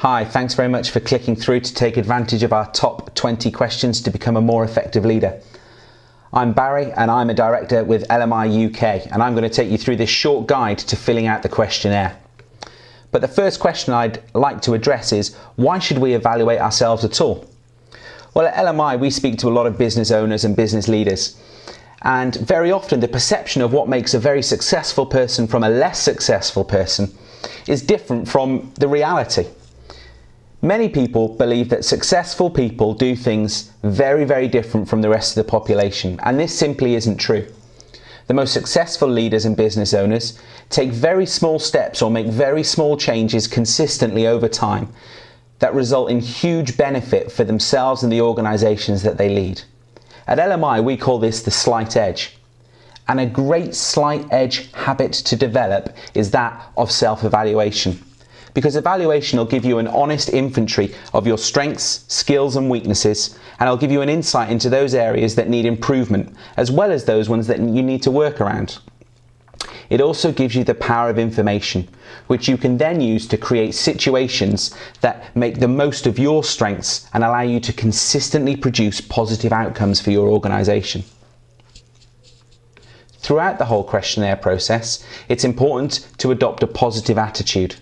Hi, thanks very much for clicking through to take advantage of our top 20 questions to become a more effective leader. I'm Barry and I'm a director with LMI UK, and I'm going to take you through this short guide to filling out the questionnaire. But the first question I'd like to address is, why should we evaluate ourselves at all? Well, at LMI we speak to a lot of business owners and business leaders, and very often the perception of what makes a very successful person from a less successful person is different from the reality. Many people believe that successful people do things very different from the rest of the population, and this simply isn't true. The most successful leaders and business owners take very small steps or make very small changes consistently over time that result in huge benefit for themselves and the organisations that they lead. At LMI we call this the slight edge, and a great slight edge habit to develop is that of self-evaluation. Because evaluation will give you an honest inventory of your strengths, skills and weaknesses, and it'll give you an insight into those areas that need improvement, as well as those ones that you need to work around. It also gives you the power of information, which you can then use to create situations that make the most of your strengths and allow you to consistently produce positive outcomes for your organisation. Throughout the whole questionnaire process, it's important to adopt a positive attitude.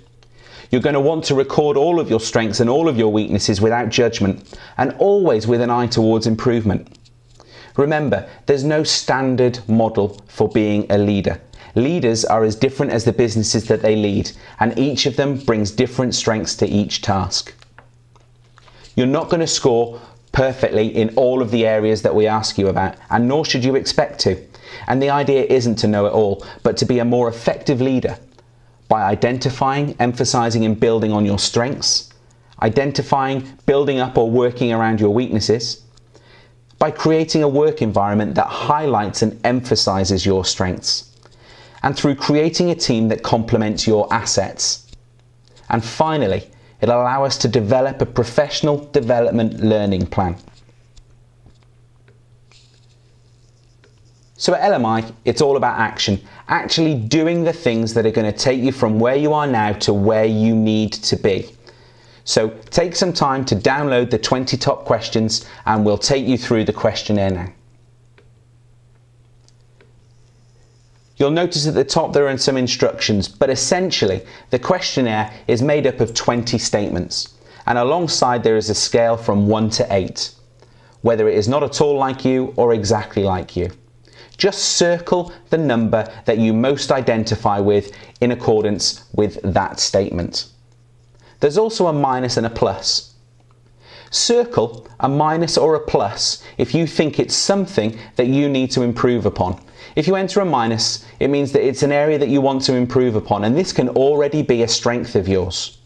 You're going to want to record all of your strengths and all of your weaknesses without judgment, and always with an eye towards improvement. Remember, there's no standard model for being a leader. Leaders are as different as the businesses that they lead, and each of them brings different strengths to each task. You're not going to score perfectly in all of the areas that we ask you about, and nor should you expect to. And the idea isn't to know it all, but to be a more effective leader by identifying, emphasizing and building on your strengths, identifying, building up or working around your weaknesses, by creating a work environment that highlights and emphasizes your strengths, and through creating a team that complements your assets. And finally, it'll allow us to develop a professional development learning plan. So at LMI, it's all about action, actually doing the things that are going to take you from where you are now to where you need to be. So take some time to download the 20 top questions and we'll take you through the questionnaire now. You'll notice at the top there are some instructions, but essentially the questionnaire is made up of 20 statements, and alongside there is a scale from 1 to 8, whether it is not at all like you or exactly like you. Just circle the number that you most identify with in accordance with that statement. There's also a minus and a plus. Circle a minus or a plus if you think it's something that you need to improve upon. If you enter a minus, it means that it's an area that you want to improve upon, and this can already be a strength of yours.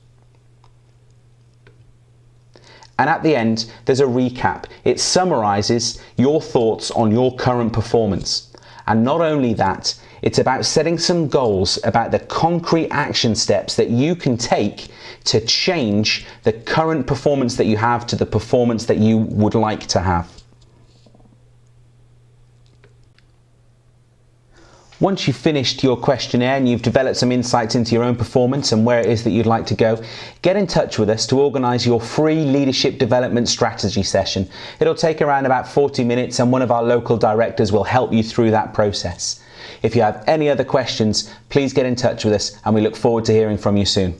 And at the end, there's a recap. It summarizes your thoughts on your current performance. And not only that, it's about setting some goals about the concrete action steps that you can take to change the current performance that you have to the performance that you would like to have. Once you've finished your questionnaire and you've developed some insights into your own performance and where it is that you'd like to go, get in touch with us to organise your free leadership development strategy session. It'll take around about 40 minutes and one of our local directors will help you through that process. If you have any other questions, please get in touch with us and we look forward to hearing from you soon.